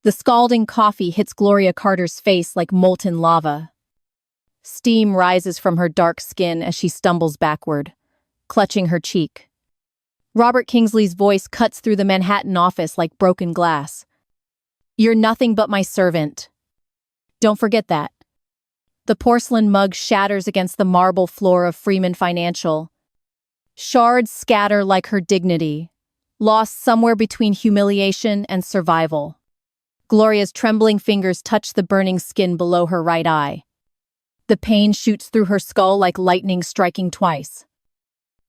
The scalding coffee hits Gloria Carter's face like molten lava. Steam rises from her dark skin as she stumbles backward, clutching her cheek. Robert Kingsley's voice cuts through the Manhattan office like broken glass. "You're nothing but my servant. Don't forget that." The porcelain mug shatters against the marble floor of Freeman Financial. Shards scatter like her dignity, lost somewhere between humiliation and survival. Gloria's trembling fingers touch the burning skin below her right eye. The pain shoots through her skull like lightning striking twice.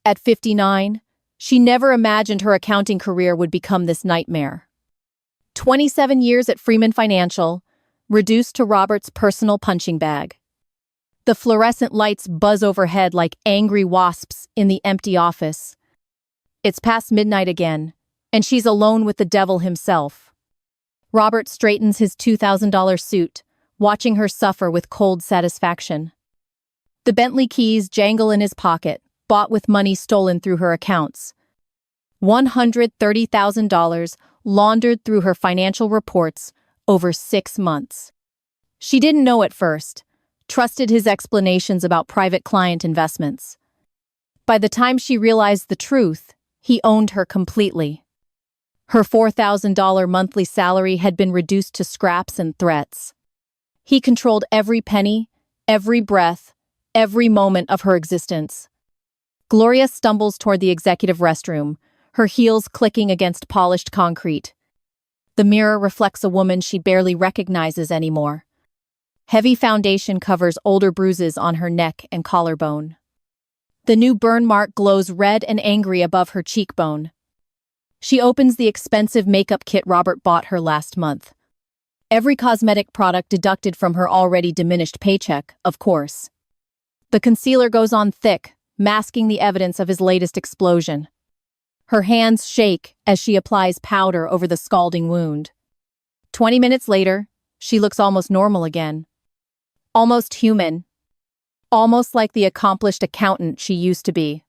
At 59, she never imagined her accounting career would become this nightmare. 27 years at Freeman Financial, reduced to Robert's personal punching bag. The fluorescent lights buzz overhead like angry wasps in the empty office. It's past midnight again, and she's alone with the devil himself. Robert straightens his $2,000 suit, watching her suffer with cold satisfaction. The Bentley keys jangle in his pocket, bought with money stolen through her accounts. $130,000 laundered through her financial reports over 6 months. She didn't know at first, trusted his explanations about private client investments. By the time she realized the truth, he owned her completely. Her $4,000 monthly salary had been reduced to scraps and threats. He controlled every penny, every breath, every moment of her existence. Gloria stumbles toward the executive restroom, her heels clicking against polished concrete. The mirror reflects a woman she barely recognizes anymore. Heavy foundation covers older bruises on her neck and collarbone. The new burn mark glows red and angry above her cheekbone. She opens the expensive makeup kit Robert bought her last month. Every cosmetic product deducted from her already diminished paycheck, of course. The concealer goes on thick, masking the evidence of his latest explosion. Her hands shake as she applies powder over the scalding wound. 20 minutes later, she looks almost normal again. Almost human. Almost like the accomplished accountant she used to be.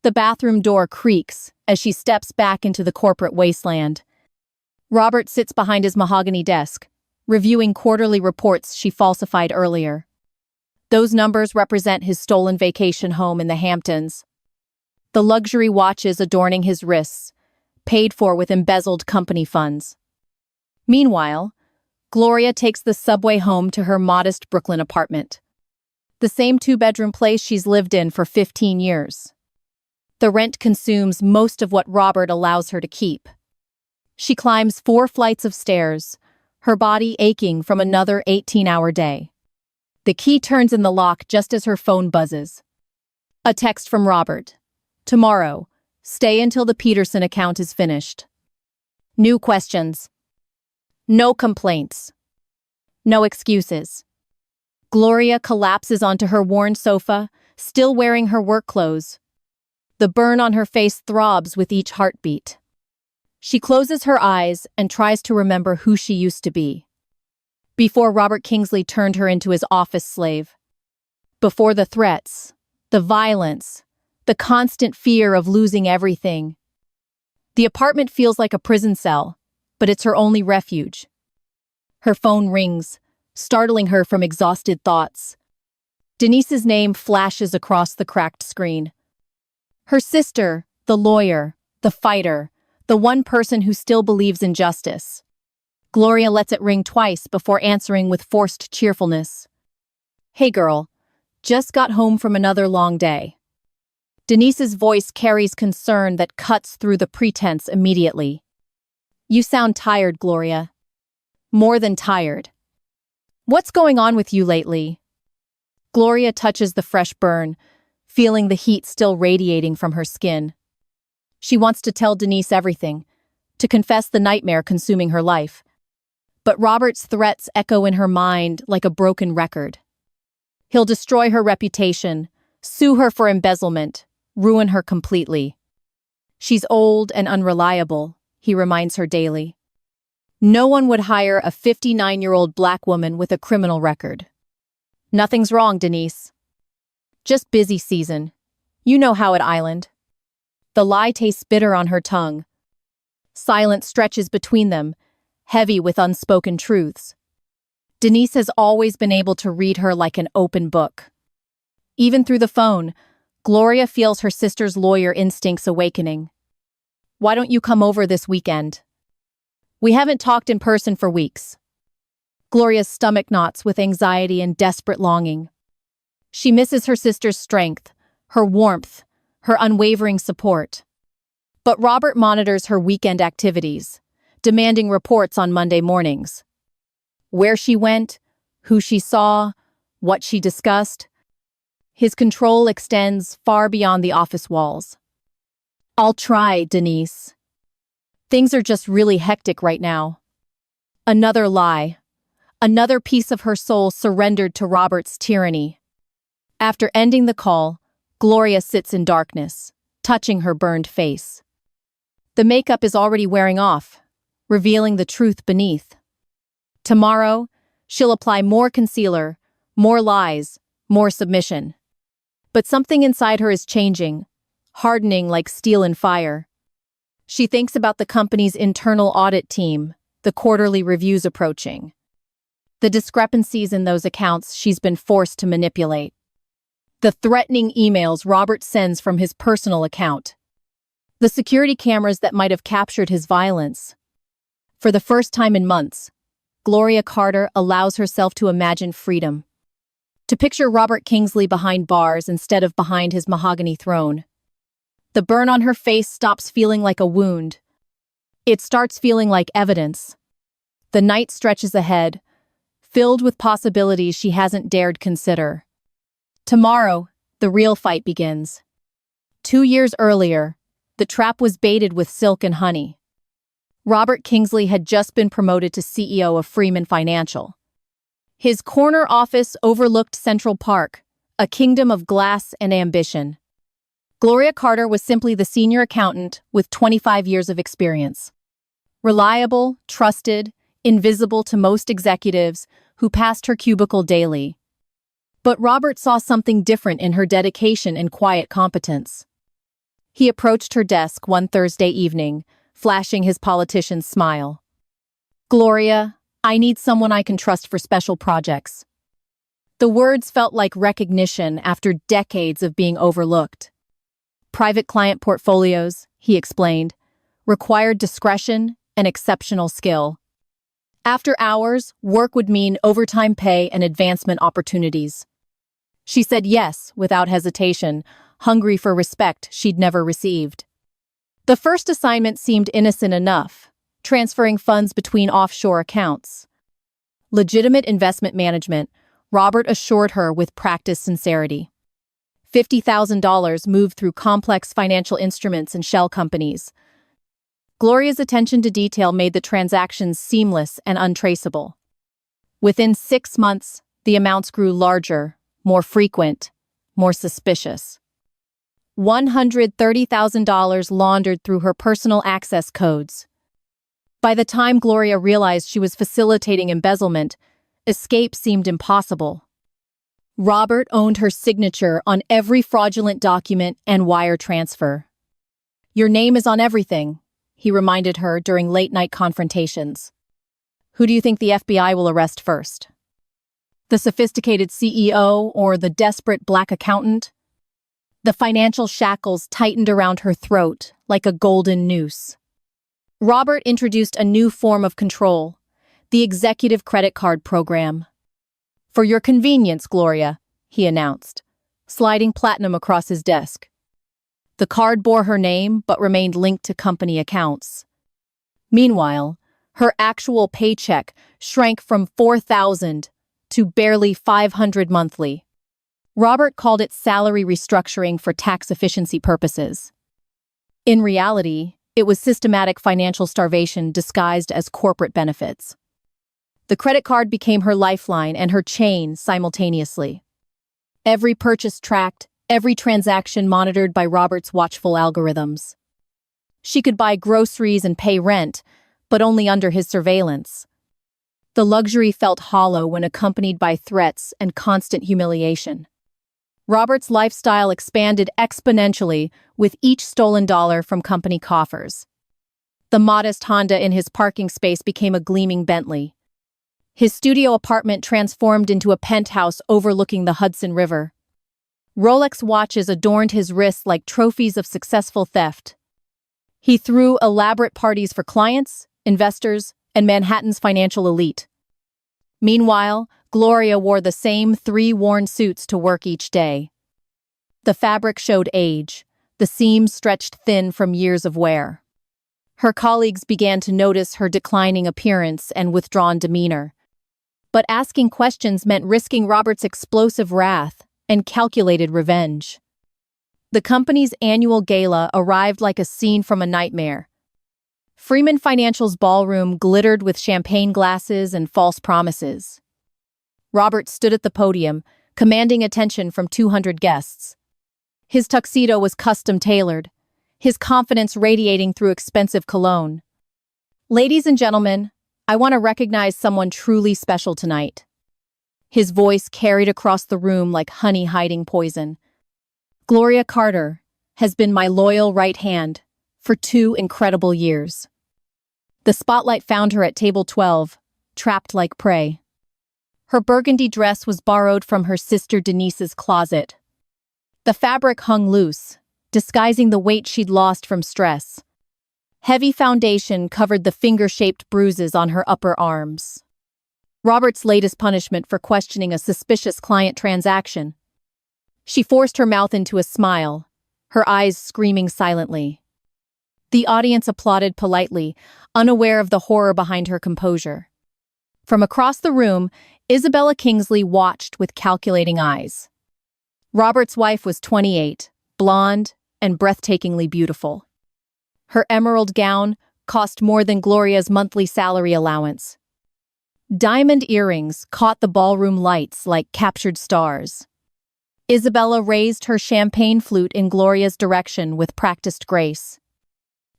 The bathroom door creaks as she steps back into the corporate wasteland. Robert sits behind his mahogany desk, reviewing quarterly reports she falsified earlier. Those numbers represent his stolen vacation home in the Hamptons. The luxury watches adorning his wrists, paid for with embezzled company funds. Meanwhile, Gloria takes the subway home to her modest Brooklyn apartment. The same 2-bedroom place she's lived in for 15 years. The rent consumes most of what Robert allows her to keep. She climbs 4 flights of stairs, her body aching from another 18-hour day. The key turns in the lock just as her phone buzzes. A text from Robert. "Tomorrow. Stay until the Peterson account is finished." New questions. No complaints. No excuses. Gloria collapses onto her worn sofa, still wearing her work clothes. The burn on her face throbs with each heartbeat. She closes her eyes and tries to remember who she used to be. Before Robert Kingsley turned her into his office slave. Before the threats, the violence, the constant fear of losing everything. The apartment feels like a prison cell, but it's her only refuge. Her phone rings, startling her from exhausted thoughts. Denise's name flashes across the cracked screen. Her sister, the lawyer, the fighter, the one person who still believes in justice. Gloria lets it ring twice before answering with forced cheerfulness. "Hey girl, just got home from another long day." Denise's voice carries concern that cuts through the pretense immediately. "You sound tired, Gloria. More than tired. What's going on with you lately?" Gloria touches the fresh burn, feeling the heat still radiating from her skin. She wants to tell Denise everything, to confess the nightmare consuming her life. But Robert's threats echo in her mind like a broken record. He'll destroy her reputation, sue her for embezzlement, ruin her completely. She's old and unreliable, he reminds her daily. No one would hire a 59-year-old black woman with a criminal record. "Nothing's wrong, Denise. Just busy season. You know how at Island." The lie tastes bitter on her tongue. Silence stretches between them, heavy with unspoken truths. Denise has always been able to read her like an open book. Even through the phone, Gloria feels her sister's lawyer instincts awakening. "Why don't you come over this weekend? We haven't talked in person for weeks." Gloria's stomach knots with anxiety and desperate longing. She misses her sister's strength, her warmth, her unwavering support. But Robert monitors her weekend activities, demanding reports on Monday mornings. Where she went, who she saw, what she discussed. His control extends far beyond the office walls. "I'll try, Denise. Things are just really hectic right now." Another lie. Another piece of her soul surrendered to Robert's tyranny. After ending the call, Gloria sits in darkness, touching her burned face. The makeup is already wearing off, revealing the truth beneath. Tomorrow, she'll apply more concealer, more lies, more submission. But something inside her is changing, hardening like steel in fire. She thinks about the company's internal audit team, the quarterly reviews approaching. The discrepancies in those accounts she's been forced to manipulate. The threatening emails Robert sends from his personal account. The security cameras that might have captured his violence. For the first time in months, Gloria Carter allows herself to imagine freedom. To picture Robert Kingsley behind bars instead of behind his mahogany throne. The burn on her face stops feeling like a wound. It starts feeling like evidence. The night stretches ahead, filled with possibilities she hasn't dared consider. Tomorrow, the real fight begins. 2 years earlier, the trap was baited with silk and honey. Robert Kingsley had just been promoted to CEO of Freeman Financial. His corner office overlooked Central Park, a kingdom of glass and ambition. Gloria Carter was simply the senior accountant with 25 years of experience. Reliable, trusted, invisible to most executives who passed her cubicle daily. But Robert saw something different in her dedication and quiet competence. He approached her desk one Thursday evening, flashing his politician's smile. "Gloria, I need someone I can trust for special projects." The words felt like recognition after decades of being overlooked. Private client portfolios, he explained, required discretion and exceptional skill. After hours, work would mean overtime pay and advancement opportunities. She said yes without hesitation, hungry for respect she'd never received. The first assignment seemed innocent enough, transferring funds between offshore accounts. Legitimate investment management, Robert assured her with practiced sincerity. $50,000 moved through complex financial instruments and shell companies. Gloria's attention to detail made the transactions seamless and untraceable. Within 6 months, the amounts grew larger, more frequent, more suspicious. $130,000 laundered through her personal access codes. By the time Gloria realized she was facilitating embezzlement, escape seemed impossible. Robert owned her signature on every fraudulent document and wire transfer. "Your name is on everything," he reminded her during late-night confrontations. "Who do you think the FBI will arrest first? The sophisticated CEO or the desperate black accountant?" The financial shackles tightened around her throat like a golden noose. Robert introduced a new form of control, the executive credit card program. "For your convenience, Gloria," he announced, sliding platinum across his desk. The card bore her name but remained linked to company accounts. Meanwhile, her actual paycheck shrank from $4,000 to barely $500 monthly. Robert called it salary restructuring for tax efficiency purposes. In reality, it was systematic financial starvation disguised as corporate benefits. The credit card became her lifeline and her chain simultaneously. Every purchase tracked, every transaction monitored by Robert's watchful algorithms. She could buy groceries and pay rent, but only under his surveillance. The luxury felt hollow when accompanied by threats and constant humiliation. Robert's lifestyle expanded exponentially with each stolen dollar from company coffers. The modest Honda in his parking space became a gleaming Bentley. His studio apartment transformed into a penthouse overlooking the Hudson River. Rolex watches adorned his wrists like trophies of successful theft. He threw elaborate parties for clients, investors, and Manhattan's financial elite. Meanwhile, Gloria wore the same 3 worn suits to work each day. The fabric showed age, the seams stretched thin from years of wear. Her colleagues began to notice her declining appearance and withdrawn demeanor. But asking questions meant risking Robert's explosive wrath and calculated revenge. The company's annual gala arrived like a scene from a nightmare. Freeman Financial's ballroom glittered with champagne glasses and false promises. Robert stood at the podium, commanding attention from 200 guests. His tuxedo was custom-tailored, his confidence radiating through expensive cologne. "Ladies and gentlemen, I want to recognize someone truly special tonight." His voice carried across the room like honey hiding poison. "Gloria Carter has been my loyal right hand for 2 incredible years." The spotlight found her at table 12, trapped like prey. Her burgundy dress was borrowed from her sister Denise's closet. The fabric hung loose, disguising the weight she'd lost from stress. Heavy foundation covered the finger-shaped bruises on her upper arms. Robert's latest punishment for questioning a suspicious client transaction. She forced her mouth into a smile, her eyes screaming silently. The audience applauded politely, unaware of the horror behind her composure. From across the room, Isabella Kingsley watched with calculating eyes. Robert's wife was 28, blonde, and breathtakingly beautiful. Her emerald gown cost more than Gloria's monthly salary allowance. Diamond earrings caught the ballroom lights like captured stars. Isabella raised her champagne flute in Gloria's direction with practiced grace.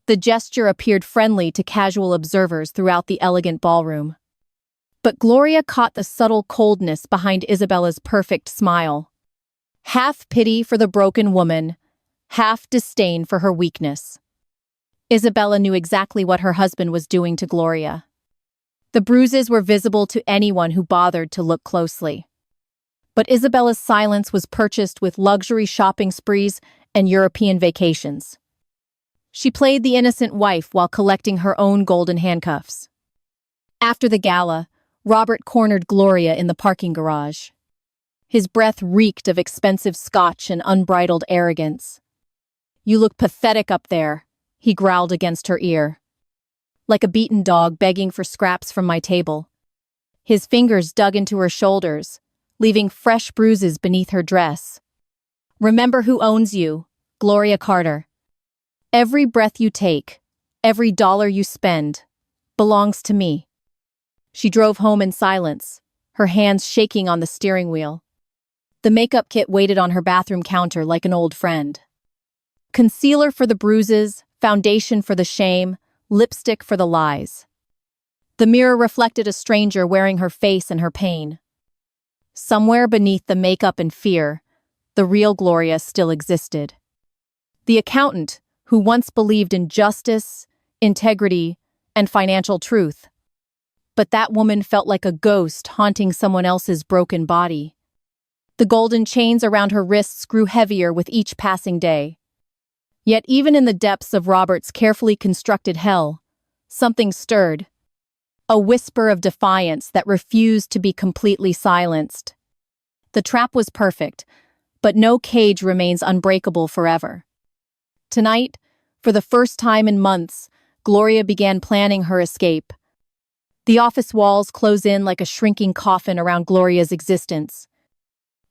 The gesture appeared friendly to casual observers throughout the elegant ballroom. But Gloria caught the subtle coldness behind Isabella's perfect smile. Half pity for the broken woman, half disdain for her weakness. Isabella knew exactly what her husband was doing to Gloria. The bruises were visible to anyone who bothered to look closely. But Isabella's silence was purchased with luxury shopping sprees and European vacations. She played the innocent wife while collecting her own golden handcuffs. After the gala, Robert cornered Gloria in the parking garage. His breath reeked of expensive scotch and unbridled arrogance. "You look pathetic up there," he growled against her ear. "Like a beaten dog begging for scraps from my table." His fingers dug into her shoulders, leaving fresh bruises beneath her dress. "Remember who owns you, Gloria Carter. Every breath you take, every dollar you spend, belongs to me." She drove home in silence, her hands shaking on the steering wheel. The makeup kit waited on her bathroom counter like an old friend. Concealer for the bruises, foundation for the shame, lipstick for the lies. The mirror reflected a stranger wearing her face and her pain. Somewhere beneath the makeup and fear, the real Gloria still existed. The accountant, who once believed in justice, integrity, and financial truth. But that woman felt like a ghost haunting someone else's broken body. The golden chains around her wrists grew heavier with each passing day. Yet even in the depths of Robert's carefully constructed hell, something stirred. A whisper of defiance that refused to be completely silenced. The trap was perfect, but no cage remains unbreakable forever. Tonight, for the first time in months, Gloria began planning her escape. The office walls close in like a shrinking coffin around Gloria's existence.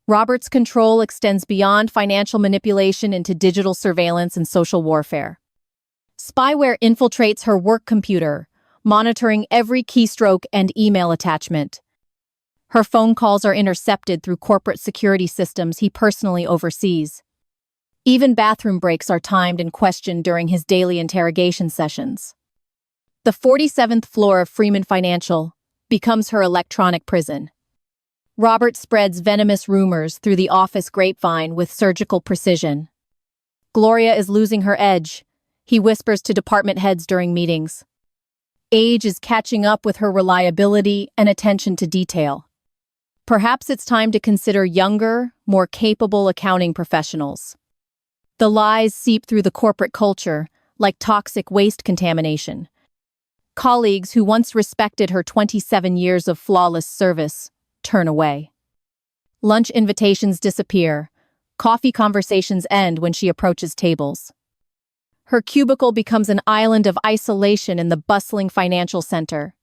Robert's control extends beyond financial manipulation into digital surveillance and social warfare. Spyware infiltrates her work computer, monitoring every keystroke and email attachment. Her phone calls are intercepted through corporate security systems he personally oversees. Even bathroom breaks are timed and questioned during his daily interrogation sessions. The 47th floor of Freeman Financial becomes her electronic prison. Robert spreads venomous rumors through the office grapevine with surgical precision. Gloria is losing her edge. he whispers to department heads during meetings. Age is catching up with her reliability and attention to detail. Perhaps it's time to consider younger, more capable accounting professionals. The lies seep through the corporate culture, like toxic waste contamination. Colleagues who once respected her 27 years of flawless service turn away. Lunch invitations disappear. Coffee conversations end when she approaches tables. Her cubicle becomes an island of isolation in the bustling financial center.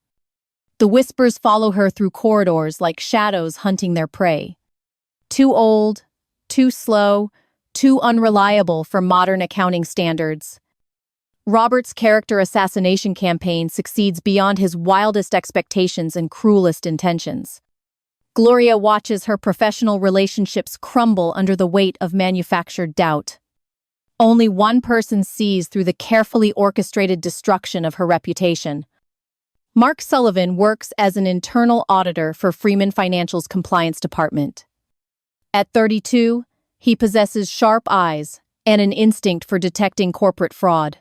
The whispers follow her through corridors like shadows hunting their prey. Too old, too slow, too unreliable for modern accounting standards. Robert's character assassination campaign succeeds beyond his wildest expectations and cruelest intentions. Gloria watches her professional relationships crumble under the weight of manufactured doubt. Only one person sees through the carefully orchestrated destruction of her reputation. Mark Sullivan works as an internal auditor for Freeman Financial's compliance department. At 32, he possesses sharp eyes and an instinct for detecting corporate fraud.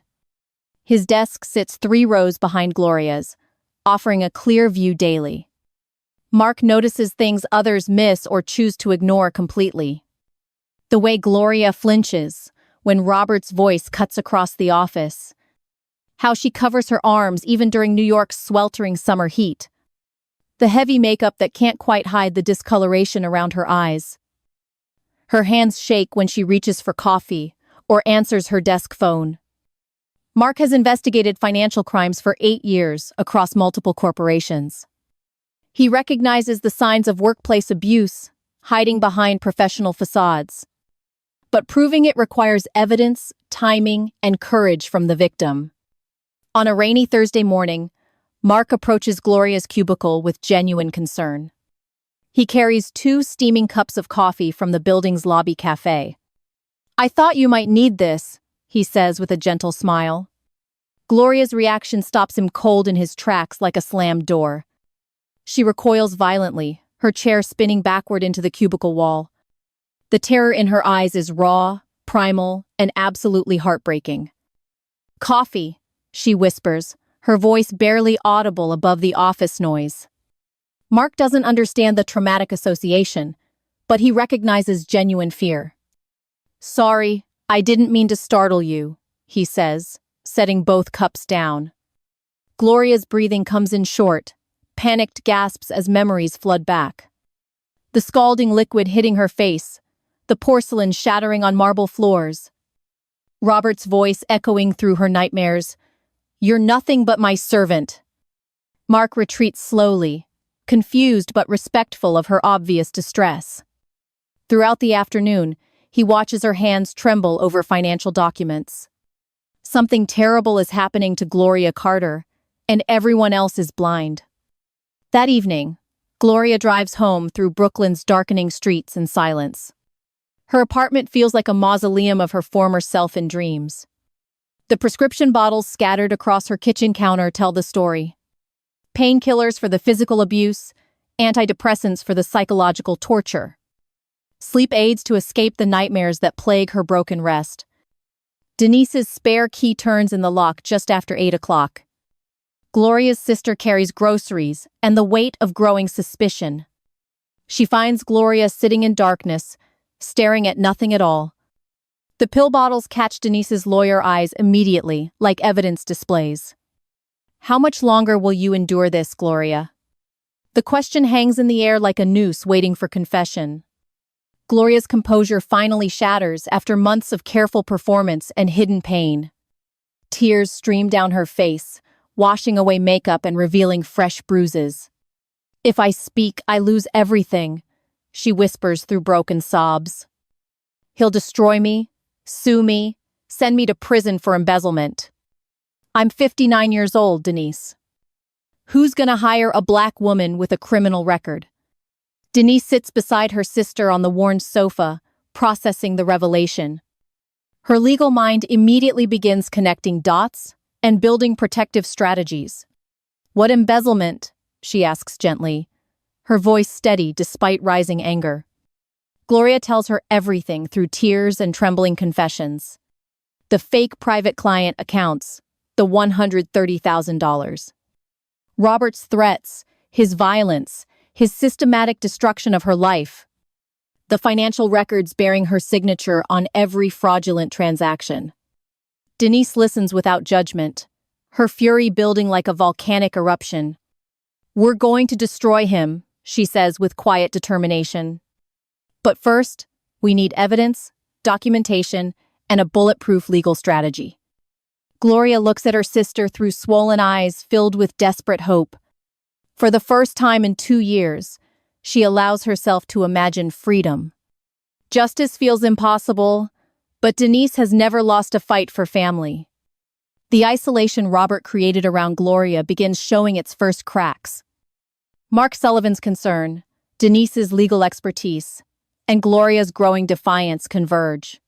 His desk sits 3 rows behind Gloria's, offering a clear view daily. Mark notices things others miss or choose to ignore completely. The way Gloria flinches when Robert's voice cuts across the office. How she covers her arms even during New York's sweltering summer heat. The heavy makeup that can't quite hide the discoloration around her eyes. Her hands shake when she reaches for coffee or answers her desk phone. Mark has investigated financial crimes for 8 years across multiple corporations. He recognizes the signs of workplace abuse, hiding behind professional facades. But proving it requires evidence, timing, and courage from the victim. On a rainy Thursday morning, Mark approaches Gloria's cubicle with genuine concern. He carries 2 steaming cups of coffee from the building's lobby cafe. "I thought you might need this," he says with a gentle smile. Gloria's reaction stops him cold in his tracks like a slammed door. She recoils violently, her chair spinning backward into the cubicle wall. The terror in her eyes is raw, primal, and absolutely heartbreaking. "Coffee," she whispers, her voice barely audible above the office noise. Mark doesn't understand the traumatic association, but he recognizes genuine fear. "Sorry, I didn't mean to startle you," he says, setting both cups down. Gloria's breathing comes in short, panicked gasps as memories flood back. The scalding liquid hitting her face, the porcelain shattering on marble floors. Robert's voice echoing through her nightmares. "You're nothing but my servant." Mark retreats slowly, confused but respectful of her obvious distress. Throughout the afternoon, he watches her hands tremble over financial documents. Something terrible is happening to Gloria Carter, and everyone else is blind. That evening, Gloria drives home through Brooklyn's darkening streets in silence. Her apartment feels like a mausoleum of her former self in dreams. The prescription bottles scattered across her kitchen counter tell the story. Painkillers for the physical abuse, antidepressants for the psychological torture. Sleep aids to escape the nightmares that plague her broken rest. Denise's spare key turns in the lock just after 8 o'clock. Gloria's sister carries groceries and the weight of growing suspicion. She finds Gloria sitting in darkness, staring at nothing at all. The pill bottles catch Denise's lawyer eyes immediately, like evidence displays. "How much longer will you endure this, Gloria?" The question hangs in the air like a noose waiting for confession. Gloria's composure finally shatters after months of careful performance and hidden pain. Tears stream down her face, washing away makeup and revealing fresh bruises. "If I speak, I lose everything," she whispers through broken sobs. "He'll destroy me, sue me, send me to prison for embezzlement. I'm 59 years old, Denise. Who's gonna hire a black woman with a criminal record?" Denise sits beside her sister on the worn sofa, processing the revelation. Her legal mind immediately begins connecting dots and building protective strategies. "What embezzlement?" she asks gently, her voice steady despite rising anger. Gloria tells her everything through tears and trembling confessions. the fake private client accounts, the $130,000. Robert's threats, his violence, his systematic destruction of her life. The financial records bearing her signature on every fraudulent transaction. Denise listens without judgment, her fury building like a volcanic eruption. "We're going to destroy him," she says with quiet determination. "But first, we need evidence, documentation, and a bulletproof legal strategy." Gloria looks at her sister through swollen eyes filled with desperate hope. For the first time in 2 years, she allows herself to imagine freedom. Justice feels impossible, but Denise has never lost a fight for family. The isolation Robert created around Gloria begins showing its first cracks. Mark Sullivan's concern, Denise's legal expertise, and Gloria's growing defiance converge.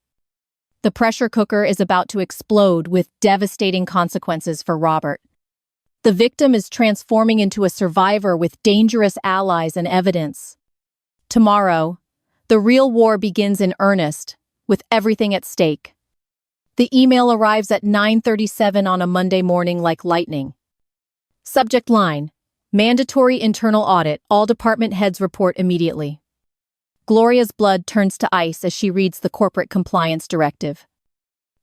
The pressure cooker is about to explode with devastating consequences for Robert. The victim is transforming into a survivor with dangerous allies and evidence. Tomorrow, the real war begins in earnest, with everything at stake. The email arrives at 9:37 on a Monday morning like lightning. Subject line: Mandatory internal audit. All department heads report immediately. Gloria's blood turns to ice as she reads the corporate compliance directive.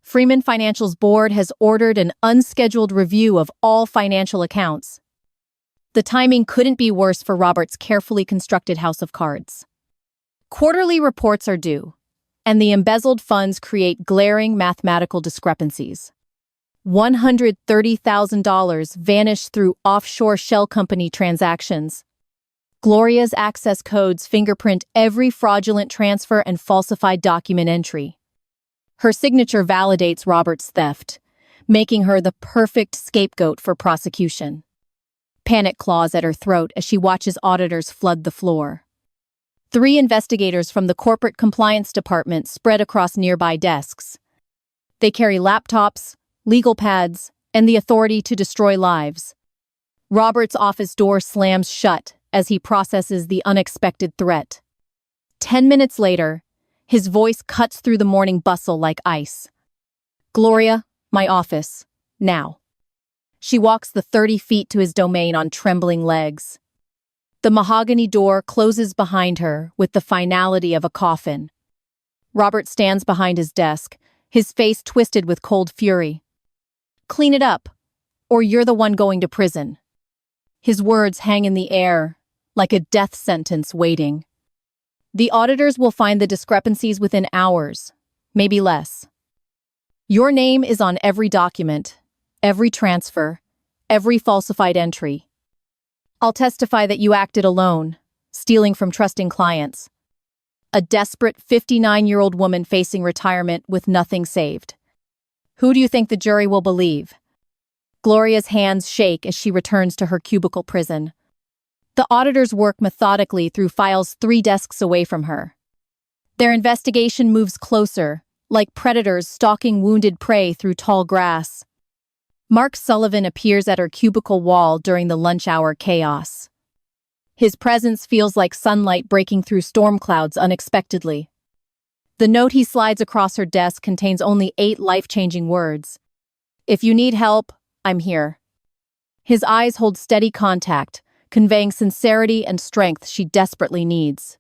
Freeman Financial's board has ordered an unscheduled review of all financial accounts. The timing couldn't be worse for Robert's carefully constructed house of cards. Quarterly reports are due, and the embezzled funds create glaring mathematical discrepancies. $130,000 vanished through offshore shell company transactions. Gloria's access codes fingerprint every fraudulent transfer and falsified document entry. Her signature validates Robert's theft, making her the perfect scapegoat for prosecution. Panic claws at her throat as she watches auditors flood the floor. 3 investigators from the corporate compliance department spread across nearby desks. They carry laptops, legal pads, and the authority to destroy lives. Robert's office door slams shut as he processes the unexpected threat. 10 minutes later, his voice cuts through the morning bustle like ice. "Gloria, my office, now." She walks the 30 feet to his domain on trembling legs. The mahogany door closes behind her with the finality of a coffin. Robert stands behind his desk, his face twisted with cold fury. "Clean it up, or you're the one going to prison." His words hang in the air, like a death sentence waiting. The auditors will find the discrepancies within hours, maybe less. "Your name is on every document, every transfer, every falsified entry. I'll testify that you acted alone, stealing from trusting clients." A desperate 59-year-old woman facing retirement with nothing saved. Who do you think the jury will believe? Gloria's hands shake as she returns to her cubicle prison. The auditors work methodically through files 3 desks away from her. Their investigation moves closer, like predators stalking wounded prey through tall grass. Mark Sullivan appears at her cubicle wall during the lunch hour chaos. His presence feels like sunlight breaking through storm clouds unexpectedly. The note he slides across her desk contains only 8 life-changing words. "If you need help, I'm here." His eyes hold steady contact, conveying sincerity and strength she desperately needs.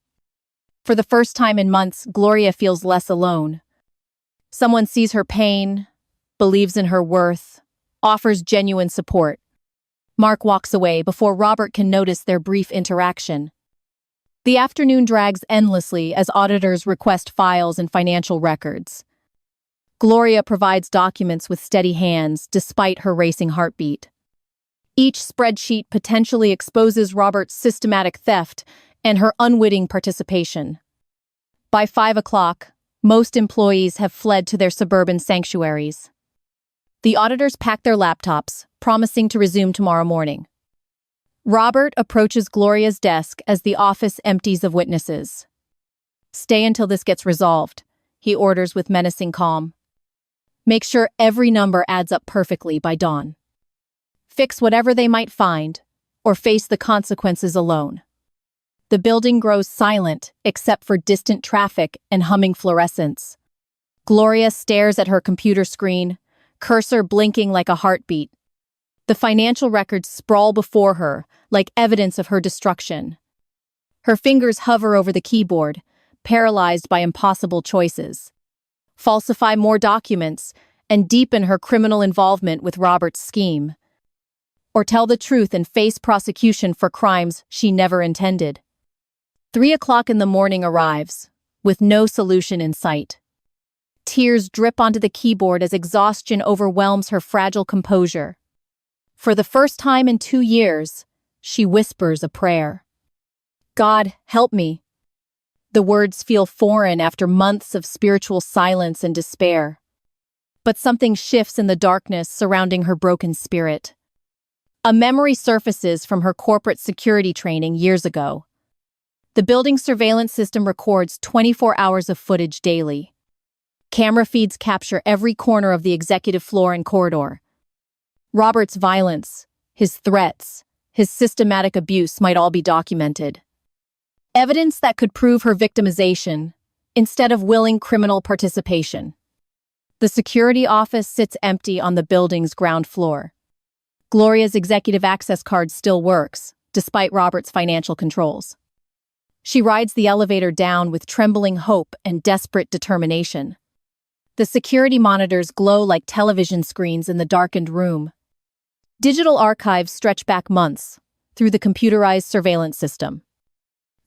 For the first time in months, Gloria feels less alone. Someone sees her pain, believes in her worth, offers genuine support. Mark walks away before Robert can notice their brief interaction. The afternoon drags endlessly as auditors request files and financial records. Gloria provides documents with steady hands despite her racing heartbeat. Each spreadsheet potentially exposes Robert's systematic theft and her unwitting participation. By 5 o'clock, most employees have fled to their suburban sanctuaries. The auditors pack their laptops, promising to resume tomorrow morning. Robert approaches Gloria's desk as the office empties of witnesses. "Stay until this gets resolved," he orders with menacing calm. "Make sure every number adds up perfectly by dawn. Fix whatever they might find, or face the consequences alone." The building grows silent except for distant traffic and humming fluorescents. Gloria stares at her computer screen, cursor blinking like a heartbeat. The financial records sprawl before her, like evidence of her destruction. Her fingers hover over the keyboard, paralyzed by impossible choices. Falsify more documents and deepen her criminal involvement with Robert's scheme. Or tell the truth and face prosecution for crimes she never intended. 3 o'clock in the morning arrives, with no solution in sight. Tears drip onto the keyboard as exhaustion overwhelms her fragile composure. For the first time in 2 years, she whispers a prayer. God, help me. The words feel foreign after months of spiritual silence and despair. But something shifts in the darkness surrounding her broken spirit. A memory surfaces from her corporate security training years ago. The building's surveillance system records 24 hours of footage daily. Camera feeds capture every corner of the executive floor and corridor. Robert's violence, his threats, his systematic abuse might all be documented. Evidence that could prove her victimization, instead of willing criminal participation. The security office sits empty on the building's ground floor. Gloria's executive access card still works, despite Robert's financial controls. She rides the elevator down with trembling hope and desperate determination. The security monitors glow like television screens in the darkened room. Digital archives stretch back months, through the computerized surveillance system.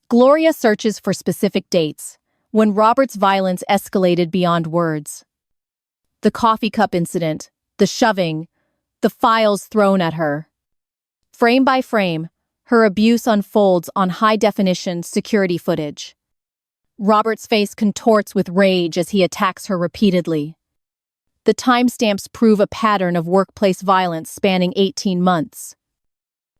Gloria searches for specific dates, when Robert's violence escalated beyond words. The coffee cup incident, the shoving, the files thrown at her. Frame by frame, her abuse unfolds on high-definition security footage. Robert's face contorts with rage as he attacks her repeatedly. The timestamps prove a pattern of workplace violence spanning 18 months.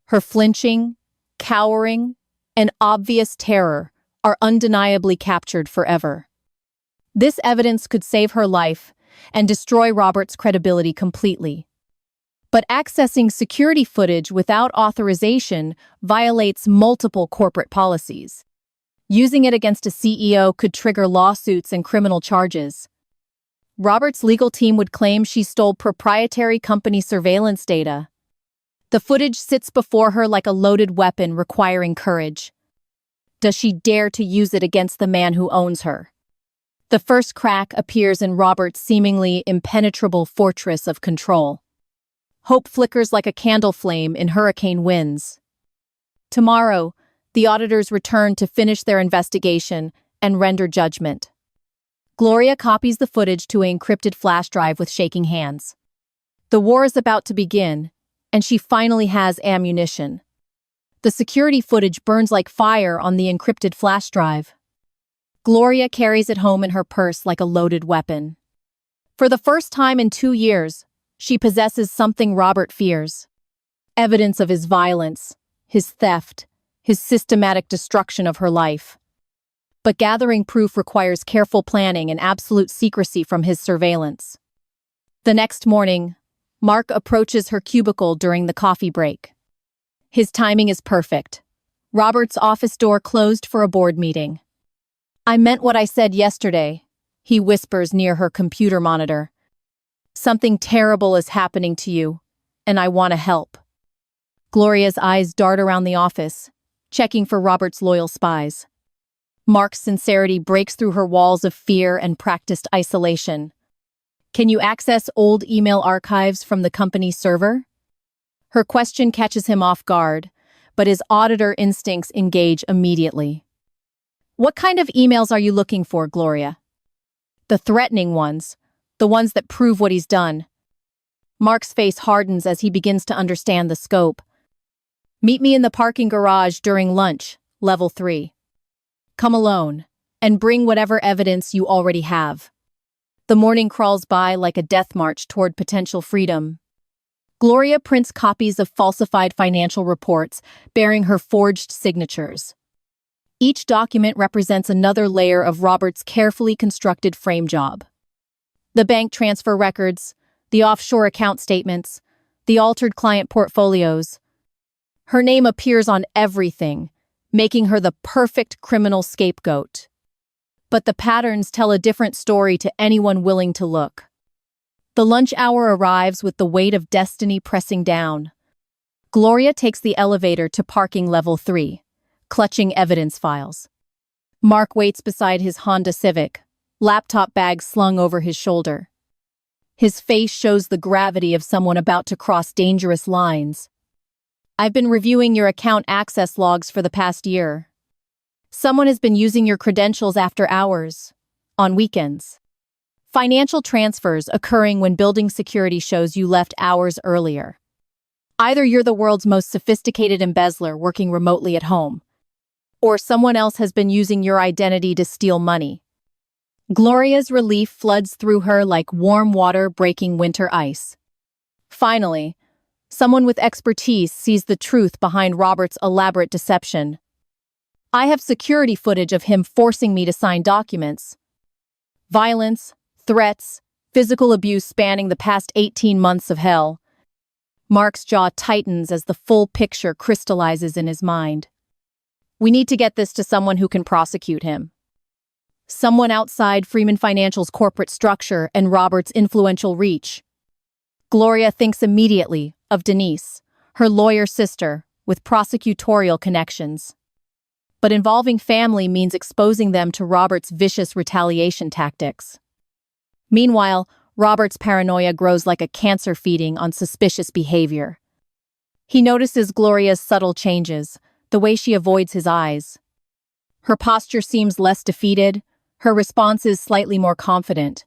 Her flinching, cowering, and obvious terror are undeniably captured forever. This evidence could save her life and destroy Robert's credibility completely. But accessing security footage without authorization violates multiple corporate policies. Using it against a CEO could trigger lawsuits and criminal charges. Robert's legal team would claim she stole proprietary company surveillance data. The footage sits before her like a loaded weapon requiring courage. Does she dare to use it against the man who owns her? The first crack appears in Robert's seemingly impenetrable fortress of control. Hope flickers like a candle flame in hurricane winds. Tomorrow, the auditors return to finish their investigation and render judgment. Gloria copies the footage to an encrypted flash drive with shaking hands. The war is about to begin, and she finally has ammunition. The security footage burns like fire on the encrypted flash drive. Gloria carries it home in her purse like a loaded weapon. For the first time in 2 years, she possesses something Robert fears. Evidence of his violence, his theft, his systematic destruction of her life. But gathering proof requires careful planning and absolute secrecy from his surveillance. The next morning, Mark approaches her cubicle during the coffee break. His timing is perfect. Robert's office door closed for a board meeting. "I meant what I said yesterday," he whispers near her computer monitor. "Something terrible is happening to you, and I want to help." Gloria's eyes dart around the office, checking for Robert's loyal spies. Mark's sincerity breaks through her walls of fear and practiced isolation. "Can you access old email archives from the company server?" Her question catches him off guard, but his auditor instincts engage immediately. "What kind of emails are you looking for, Gloria?" "The threatening ones, the ones that prove what he's done." Mark's face hardens as he begins to understand the scope. "Meet me in the parking garage during lunch, level 3. Come alone, and bring whatever evidence you already have." The morning crawls by like a death march toward potential freedom. Gloria prints copies of falsified financial reports bearing her forged signatures. Each document represents another layer of Robert's carefully constructed frame job. The bank transfer records, the offshore account statements, the altered client portfolios. Her name appears on everything, making her the perfect criminal scapegoat. But the patterns tell a different story to anyone willing to look. The lunch hour arrives with the weight of destiny pressing down. Gloria takes the elevator to parking level 3, clutching evidence files. Mark waits beside his Honda Civic, laptop bag slung over his shoulder. His face shows the gravity of someone about to cross dangerous lines. I've been reviewing your account access logs for the past year. Someone has been using your credentials after hours, on weekends. Financial transfers occurring when building security shows you left hours earlier. Either you're the world's most sophisticated embezzler working remotely at home, or someone else has been using your identity to steal money. Gloria's relief floods through her like warm water breaking winter ice. Finally, someone with expertise sees the truth behind Robert's elaborate deception. I have security footage of him forcing me to sign documents. Violence, threats, physical abuse spanning the past 18 months of hell. Mark's jaw tightens as the full picture crystallizes in his mind. We need to get this to someone who can prosecute him. Someone outside Freeman Financial's corporate structure and Robert's influential reach. Gloria thinks immediately of Denise, her lawyer sister, with prosecutorial connections. But involving family means exposing them to Robert's vicious retaliation tactics. Meanwhile, Robert's paranoia grows like a cancer feeding on suspicious behavior. He notices Gloria's subtle changes, the way she avoids his eyes. Her posture seems less defeated, her response is slightly more confident.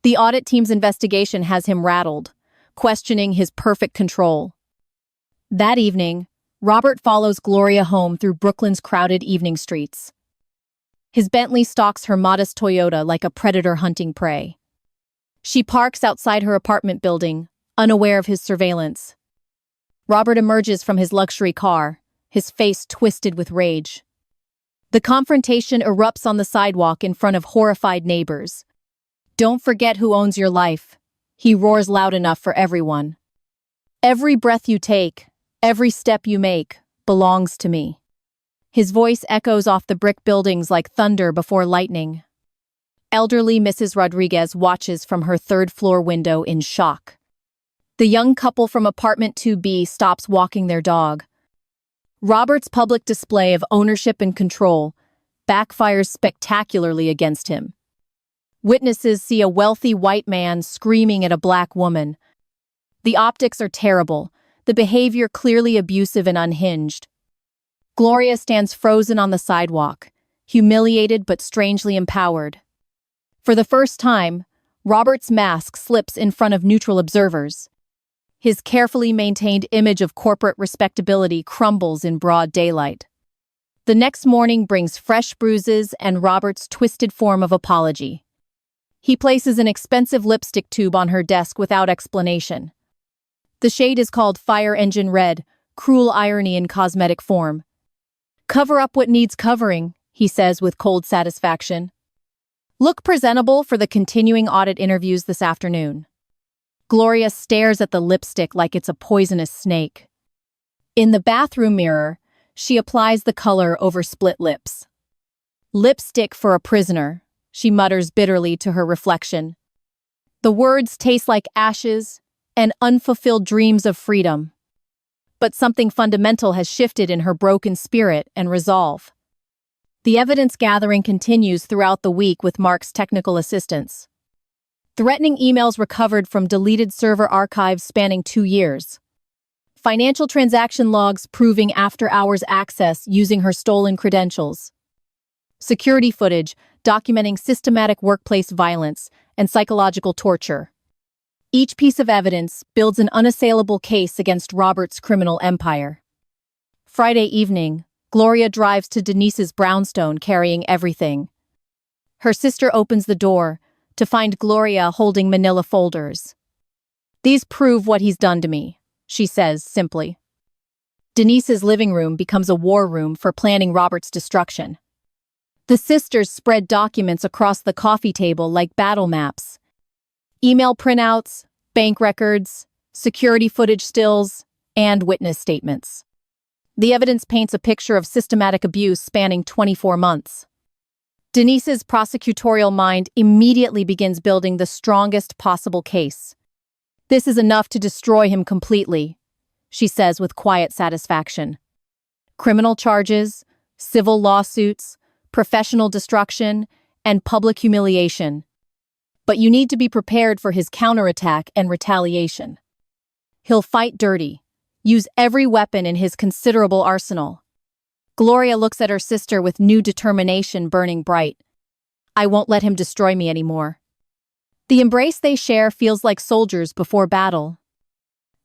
The audit team's investigation has him rattled, questioning his perfect control. That evening, Robert follows Gloria home through Brooklyn's crowded evening streets. His Bentley stalks her modest Toyota like a predator hunting prey. She parks outside her apartment building, unaware of his surveillance. Robert emerges from his luxury car, his face twisted with rage. The confrontation erupts on the sidewalk in front of horrified neighbors. Don't forget who owns your life, he roars loud enough for everyone. Every breath you take, every step you make, belongs to me. His voice echoes off the brick buildings like thunder before lightning. Elderly Mrs. Rodriguez watches from her third-floor window in shock. The young couple from apartment 2B stops walking their dog. Robert's public display of ownership and control backfires spectacularly against him. Witnesses see a wealthy white man screaming at a black woman. The optics are terrible, the behavior clearly abusive and unhinged. Gloria stands frozen on the sidewalk, humiliated but strangely empowered. For the first time, Robert's mask slips in front of neutral observers. His carefully maintained image of corporate respectability crumbles in broad daylight. The next morning brings fresh bruises and Robert's twisted form of apology. He places an expensive lipstick tube on her desk without explanation. The shade is called Fire Engine Red, cruel irony in cosmetic form. Cover up what needs covering, he says with cold satisfaction. Look presentable for the continuing audit interviews this afternoon. Gloria stares at the lipstick like it's a poisonous snake. In the bathroom mirror, she applies the color over split lips. Lipstick for a prisoner, she mutters bitterly to her reflection. The words taste like ashes and unfulfilled dreams of freedom. But something fundamental has shifted in her broken spirit and resolve. The evidence gathering continues throughout the week with Mark's technical assistance. Threatening emails recovered from deleted server archives spanning 2 years. Financial transaction logs proving after-hours access using her stolen credentials. Security footage documenting systematic workplace violence and psychological torture. Each piece of evidence builds an unassailable case against Robert's criminal empire. Friday evening, Gloria drives to Denise's brownstone carrying everything. Her sister opens the door to find Gloria holding manila folders. These prove what he's done to me, she says simply. Denise's living room becomes a war room for planning Robert's destruction. The sisters spread documents across the coffee table like battle maps. Email printouts, bank records, security footage stills, and witness statements. The evidence paints a picture of systematic abuse spanning 24 months. Denise's prosecutorial mind immediately begins building the strongest possible case. "This is enough to destroy him completely," she says with quiet satisfaction. "Criminal charges, civil lawsuits, professional destruction, and public humiliation. But you need to be prepared for his counterattack and retaliation. He'll fight dirty, use every weapon in his considerable arsenal." Gloria looks at her sister with new determination burning bright. "I won't let him destroy me anymore." The embrace they share feels like soldiers before battle.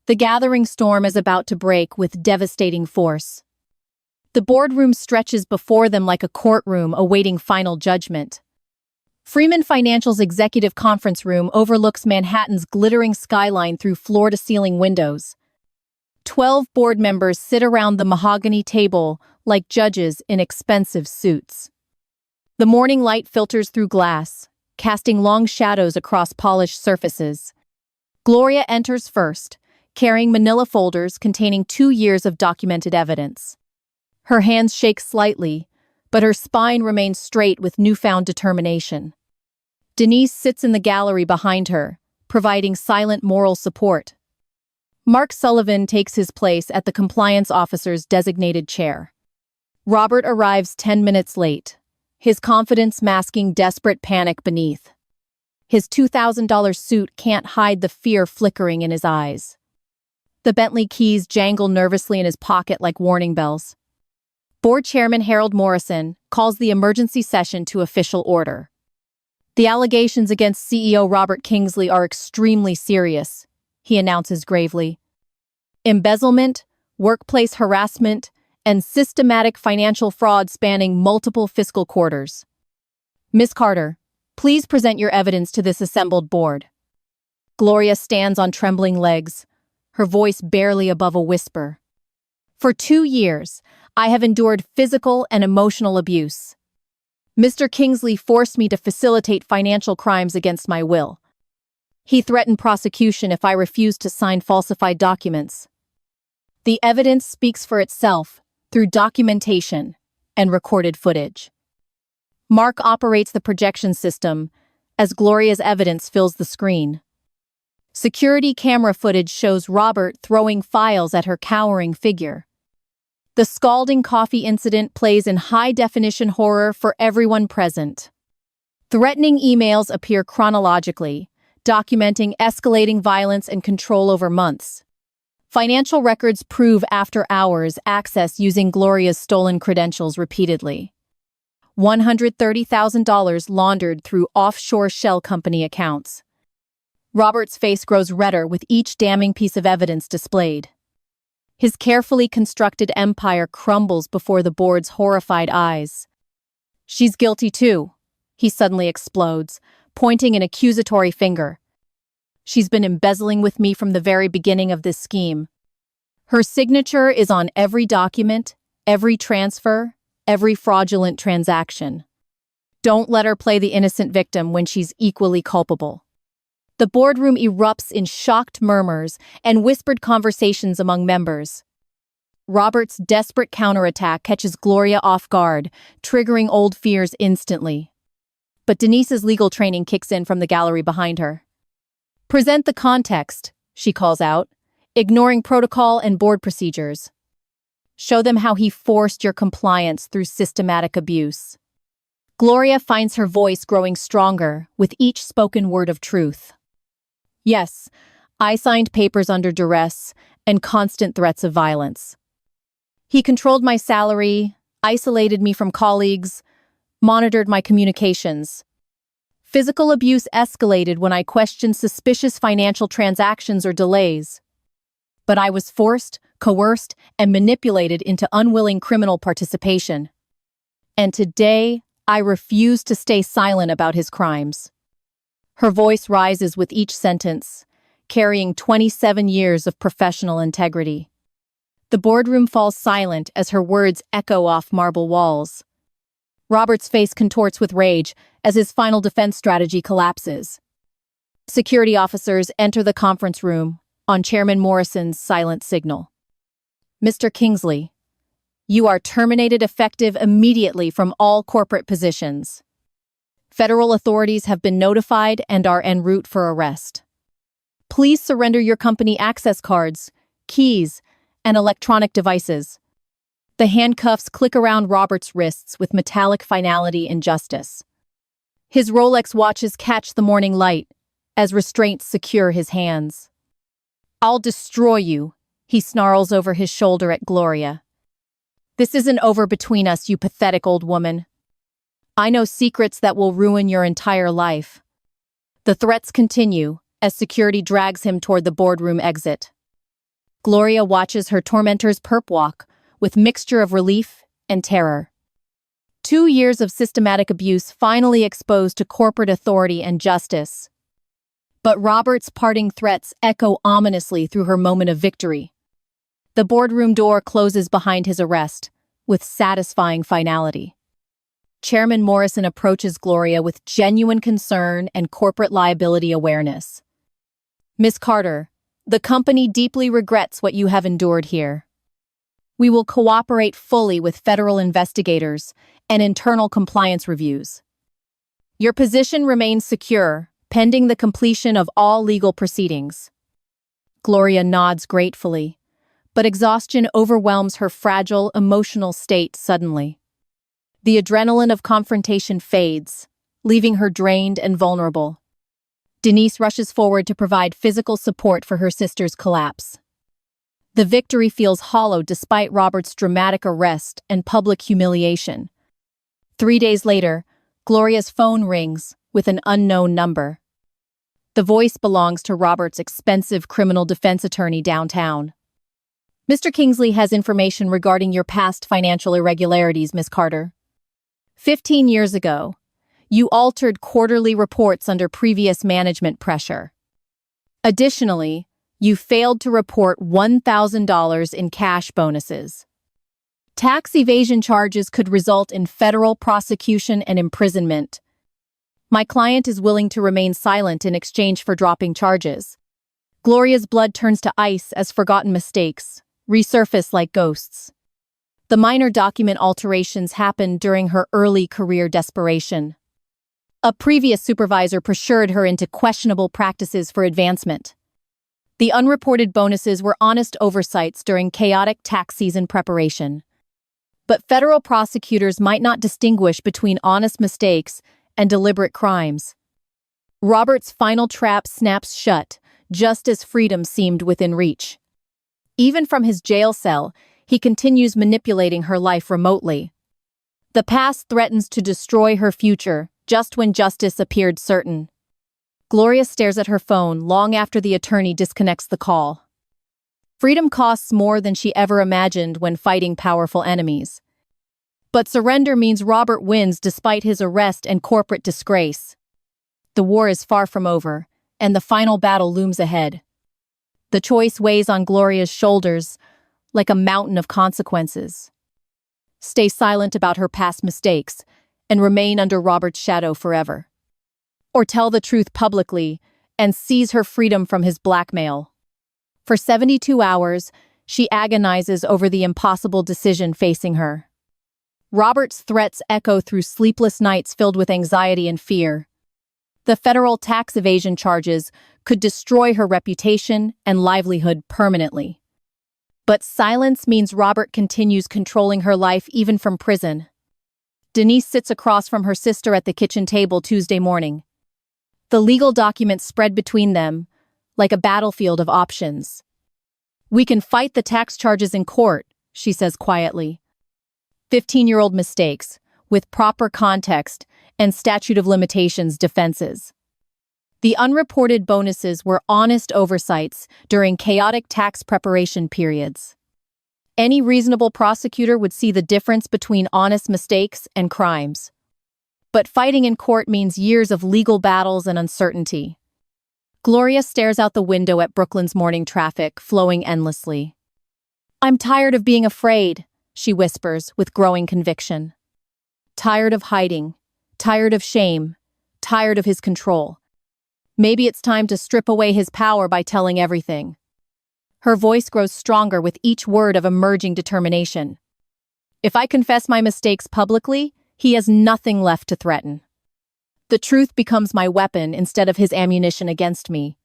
The gathering storm is about to break with devastating force. The boardroom stretches before them like a courtroom awaiting final judgment. Freeman Financial's executive conference room overlooks Manhattan's glittering skyline through floor-to-ceiling windows. 12 board members sit around the mahogany table like judges in expensive suits. The morning light filters through glass, casting long shadows across polished surfaces. Gloria enters first, carrying manila folders containing 2 years of documented evidence. Her hands shake slightly, but her spine remains straight with newfound determination. Denise sits in the gallery behind her, providing silent moral support. Mark Sullivan takes his place at the compliance officer's designated chair. Robert arrives 10 minutes late, his confidence masking desperate panic beneath. His $2,000 suit can't hide the fear flickering in his eyes. The Bentley keys jangle nervously in his pocket like warning bells. Board Chairman Harold Morrison calls the emergency session to official order. "The allegations against CEO Robert Kingsley are extremely serious," he announces gravely. "Embezzlement, workplace harassment, and systematic financial fraud spanning multiple fiscal quarters. Ms. Carter, please present your evidence to this assembled board." Gloria stands on trembling legs, her voice barely above a whisper. "For 2 years, I have endured physical and emotional abuse. Mr. Kingsley forced me to facilitate financial crimes against my will. He threatened prosecution if I refused to sign falsified documents. The evidence speaks for itself through documentation and recorded footage." Mark operates the projection system as Gloria's evidence fills the screen. Security camera footage shows Robert throwing files at her cowering figure. The scalding coffee incident plays in high-definition horror for everyone present. Threatening emails appear chronologically, documenting escalating violence and control over months. Financial records prove after-hours access using Gloria's stolen credentials repeatedly. $130,000 laundered through offshore shell company accounts. Robert's face grows redder with each damning piece of evidence displayed. His carefully constructed empire crumbles before the board's horrified eyes. "She's guilty too," he suddenly explodes, pointing an accusatory finger. "She's been embezzling with me from the very beginning of this scheme. Her signature is on every document, every transfer, every fraudulent transaction. Don't let her play the innocent victim when she's equally culpable." The boardroom erupts in shocked murmurs and whispered conversations among members. Robert's desperate counterattack catches Gloria off guard, triggering old fears instantly. But Denise's legal training kicks in from the gallery behind her. "Present the context," she calls out, ignoring protocol and board procedures. "Show them how he forced your compliance through systematic abuse." Gloria finds her voice growing stronger with each spoken word of truth. "Yes, I signed papers under duress and constant threats of violence. He controlled my salary, isolated me from colleagues, monitored my communications. Physical abuse escalated when I questioned suspicious financial transactions or delays. But I was forced, coerced, and manipulated into unwilling criminal participation. And today, I refuse to stay silent about his crimes." Her voice rises with each sentence, carrying 27 years of professional integrity. The boardroom falls silent as her words echo off marble walls. Robert's face contorts with rage as his final defense strategy collapses. Security officers enter the conference room on Chairman Morrison's silent signal. "Mr. Kingsley, you are terminated effective immediately from all corporate positions," Federal authorities have been notified and are en route for arrest. Please surrender your company access cards, keys, and electronic devices. The handcuffs click around Robert's wrists with metallic finality and justice. His Rolex watches catch the morning light as restraints secure his hands. "I'll destroy you," he snarls over his shoulder at Gloria. "This isn't over between us, you pathetic old woman. I know secrets that will ruin your entire life." The threats continue as security drags him toward the boardroom exit. Gloria watches her tormentors perp walk with mixture of relief and terror. 2 years of systematic abuse finally exposed to corporate authority and justice. But Robert's parting threats echo ominously through her moment of victory. The boardroom door closes behind his arrest, with satisfying finality. Chairman Morrison approaches Gloria with genuine concern and corporate liability awareness. "Miss Carter, the company deeply regrets what you have endured here. We will cooperate fully with federal investigators and internal compliance reviews. Your position remains secure, pending the completion of all legal proceedings." Gloria nods gratefully, but exhaustion overwhelms her fragile, emotional state suddenly. The adrenaline of confrontation fades, leaving her drained and vulnerable. Denise rushes forward to provide physical support for her sister's collapse. The victory feels hollow despite Robert's dramatic arrest and public humiliation. 3 days later, Gloria's phone rings with an unknown number. The voice belongs to Robert's expensive criminal defense attorney downtown. "Mr. Kingsley has information regarding your past financial irregularities, Miss Carter. 15 years ago, you altered quarterly reports under previous management pressure. Additionally, you failed to report $1,000 in cash bonuses. Tax evasion charges could result in federal prosecution and imprisonment. My client is willing to remain silent in exchange for dropping charges." Gloria's blood turns to ice as forgotten mistakes resurface like ghosts. The minor document alterations happened during her early career desperation. A previous supervisor pressured her into questionable practices for advancement. The unreported bonuses were honest oversights during chaotic tax season preparation. But federal prosecutors might not distinguish between honest mistakes and deliberate crimes. Robert's final trap snaps shut, just as freedom seemed within reach. Even from his jail cell, he continues manipulating her life remotely. The past threatens to destroy her future, just when justice appeared certain. Gloria stares at her phone long after the attorney disconnects the call. Freedom costs more than she ever imagined when fighting powerful enemies. But surrender means Robert wins despite his arrest and corporate disgrace. The war is far from over, and the final battle looms ahead. The choice weighs on Gloria's shoulders like a mountain of consequences. Stay silent about her past mistakes and remain under Robert's shadow forever. Or tell the truth publicly and seize her freedom from his blackmail. For 72 hours, she agonizes over the impossible decision facing her. Robert's threats echo through sleepless nights filled with anxiety and fear. The federal tax evasion charges could destroy her reputation and livelihood permanently. But silence means Robert continues controlling her life even from prison. Denise sits across from her sister at the kitchen table Tuesday morning. The legal documents spread between them like a battlefield of options. "We can fight the tax charges in court," she says quietly. 15-year-old mistakes, with proper context and statute of limitations defenses. The unreported bonuses were honest oversights during chaotic tax preparation periods. Any reasonable prosecutor would see the difference between honest mistakes and crimes. But fighting in court means years of legal battles and uncertainty. Gloria stares out the window at Brooklyn's morning traffic, flowing endlessly. "I'm tired of being afraid," she whispers with growing conviction. Tired of hiding, tired of shame, tired of his control. Maybe it's time to strip away his power by telling everything. Her voice grows stronger with each word of emerging determination. "If I confess my mistakes publicly, he has nothing left to threaten." The truth becomes my weapon instead of his ammunition against me.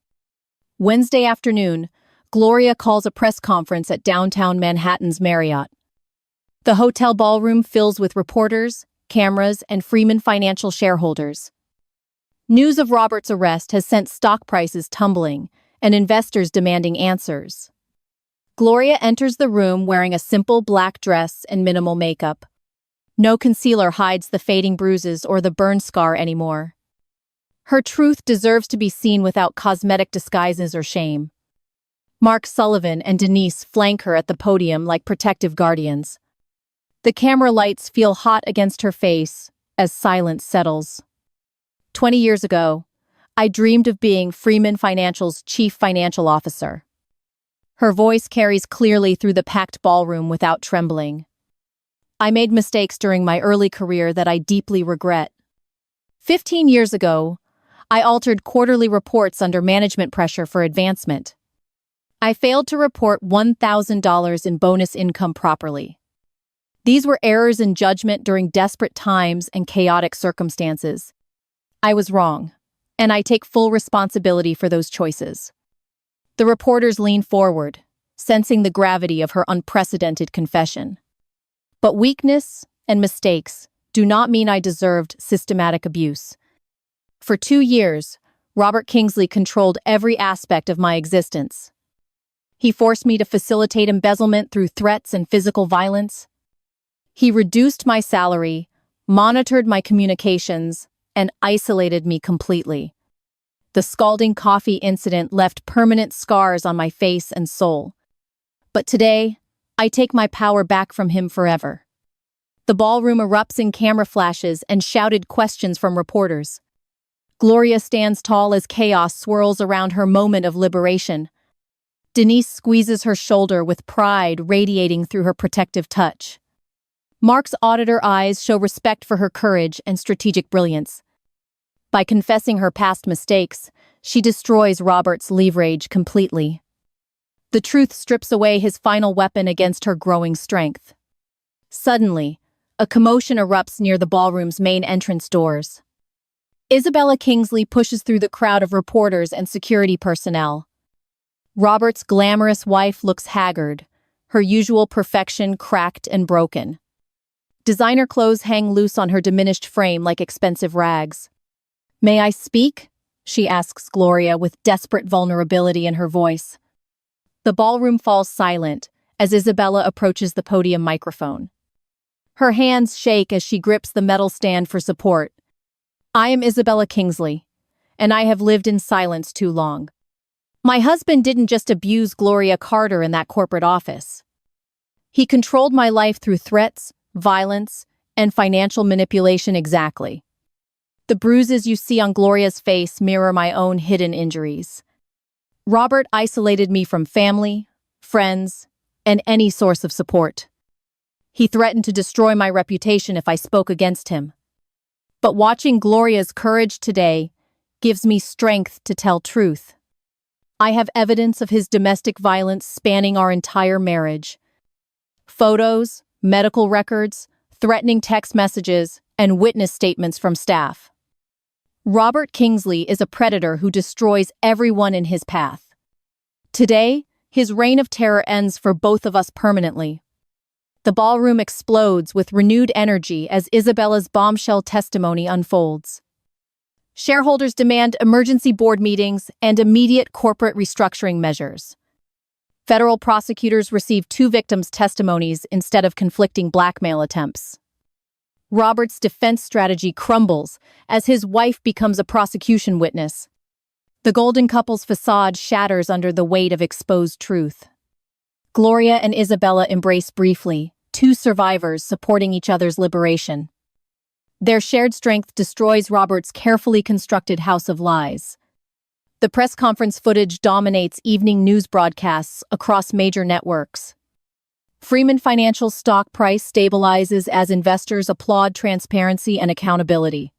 Wednesday afternoon, Gloria calls a press conference at downtown Manhattan's Marriott. The hotel ballroom fills with reporters, cameras, and Freeman Financial shareholders. News of Robert's arrest has sent stock prices tumbling and investors demanding answers. Gloria enters the room wearing a simple black dress and minimal makeup. No concealer hides the fading bruises or the burn scar anymore. Her truth deserves to be seen without cosmetic disguises or shame. Mark Sullivan and Denise flank her at the podium like protective guardians. The camera lights feel hot against her face as silence settles. 20 years ago, I dreamed of being Freeman Financial's chief financial officer. Her voice carries clearly through the packed ballroom without trembling. I made mistakes during my early career that I deeply regret. 15 years ago, I altered quarterly reports under management pressure for advancement. I failed to report $1,000 in bonus income properly. These were errors in judgment during desperate times and chaotic circumstances. I was wrong, and I take full responsibility for those choices. The reporters lean forward, sensing the gravity of her unprecedented confession. But weakness and mistakes do not mean I deserved systematic abuse. For 2 years, Robert Kingsley controlled every aspect of my existence. He forced me to facilitate embezzlement through threats and physical violence. He reduced my salary, monitored my communications, and isolated me completely. The scalding coffee incident left permanent scars on my face and soul. But today, I take my power back from him forever. The ballroom erupts in camera flashes and shouted questions from reporters. Gloria stands tall as chaos swirls around her moment of liberation. Denise squeezes her shoulder with pride radiating through her protective touch. Mark's auditor eyes show respect for her courage and strategic brilliance. By confessing her past mistakes, she destroys Robert's leverage completely. The truth strips away his final weapon against her growing strength. Suddenly, a commotion erupts near the ballroom's main entrance doors. Isabella Kingsley pushes through the crowd of reporters and security personnel. Robert's glamorous wife looks haggard, her usual perfection cracked and broken. Designer clothes hang loose on her diminished frame like expensive rags. "May I speak?" she asks Gloria with desperate vulnerability in her voice. The ballroom falls silent as Isabella approaches the podium microphone. Her hands shake as she grips the metal stand for support. "I am Isabella Kingsley, and I have lived in silence too long. My husband didn't just abuse Gloria Carter in that corporate office. He controlled my life through threats, violence, and financial manipulation exactly. The bruises you see on Gloria's face mirror my own hidden injuries. Robert isolated me from family, friends, and any source of support. He threatened to destroy my reputation if I spoke against him. But watching Gloria's courage today gives me strength to tell truth. I have evidence of his domestic violence spanning our entire marriage. Photos, medical records, threatening text messages, and witness statements from staff. Robert Kingsley is a predator who destroys everyone in his path. Today, his reign of terror ends for both of us permanently. The ballroom explodes with renewed energy as Isabella's bombshell testimony unfolds. Shareholders demand emergency board meetings and immediate corporate restructuring measures. Federal prosecutors receive 2 victims' testimonies instead of conflicting blackmail attempts. Robert's defense strategy crumbles as his wife becomes a prosecution witness. The golden couple's facade shatters under the weight of exposed truth. Gloria and Isabella embrace briefly, 2 survivors supporting each other's liberation. Their shared strength destroys Robert's carefully constructed house of lies. The press conference footage dominates evening news broadcasts across major networks. Freeman Financial's stock price stabilizes as investors applaud transparency and accountability.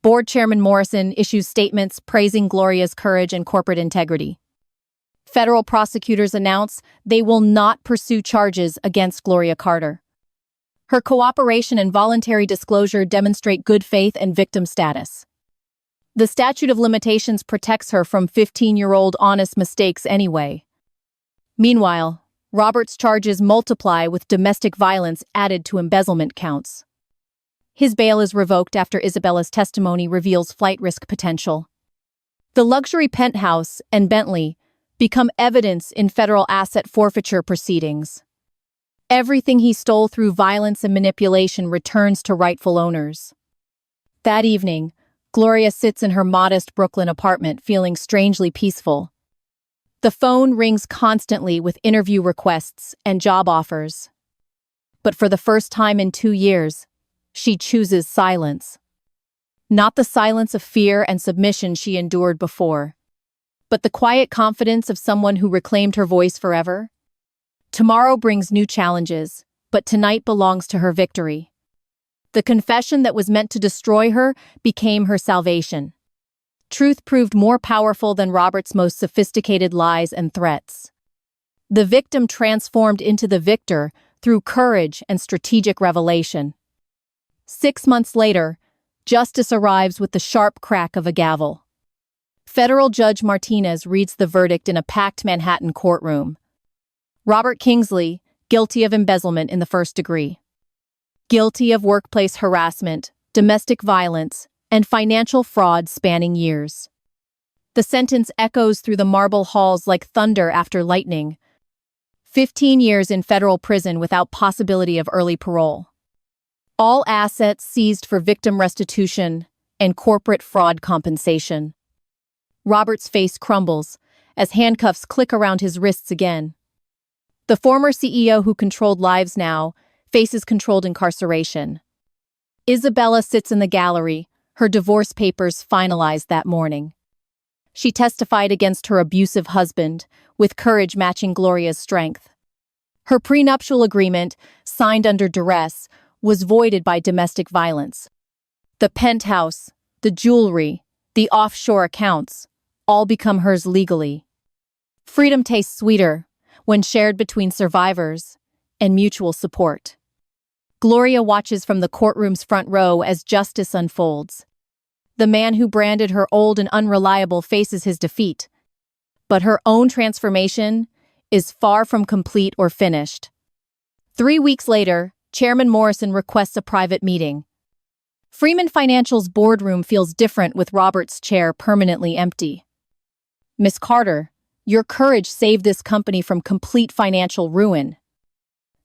Board Chairman Morrison issues statements praising Gloria's courage and corporate integrity. Federal prosecutors announce they will not pursue charges against Gloria Carter. Her cooperation and voluntary disclosure demonstrate good faith and victim status. The statute of limitations protects her from 15-year-old honest mistakes anyway. Meanwhile, Robert's charges multiply with domestic violence added to embezzlement counts. His bail is revoked after Isabella's testimony reveals flight risk potential. The luxury penthouse and Bentley become evidence in federal asset forfeiture proceedings. Everything he stole through violence and manipulation returns to rightful owners. That evening, Gloria sits in her modest Brooklyn apartment feeling strangely peaceful. The phone rings constantly with interview requests and job offers. But for the first time in 2 years, she chooses silence. Not the silence of fear and submission she endured before, but the quiet confidence of someone who reclaimed her voice forever. Tomorrow brings new challenges, but tonight belongs to her victory. The confession that was meant to destroy her became her salvation. Truth proved more powerful than Robert's most sophisticated lies and threats. The victim transformed into the victor through courage and strategic revelation. 6 months later, justice arrives with the sharp crack of a gavel. Federal Judge Martinez reads the verdict in a packed Manhattan courtroom. Robert Kingsley, guilty of embezzlement in the first degree. Guilty of workplace harassment, domestic violence, and financial fraud spanning years. The sentence echoes through the marble halls like thunder after lightning. 15 years in federal prison without possibility of early parole. All assets seized for victim restitution and corporate fraud compensation. Robert's face crumbles as handcuffs click around his wrists again. The former CEO who controlled lives now faces controlled incarceration. Isabella sits in the gallery, her divorce papers finalized that morning. She testified against her abusive husband, with courage matching Gloria's strength. Her prenuptial agreement, signed under duress, was voided by domestic violence. The penthouse, the jewelry, the offshore accounts, all become hers legally. Freedom tastes sweeter when shared between survivors and mutual support. Gloria watches from the courtroom's front row as justice unfolds. The man who branded her old and unreliable faces his defeat. But her own transformation is far from complete or finished. 3 weeks later, Chairman Morrison requests a private meeting. Freeman Financial's boardroom feels different with Robert's chair permanently empty. Miss Carter, your courage saved this company from complete financial ruin.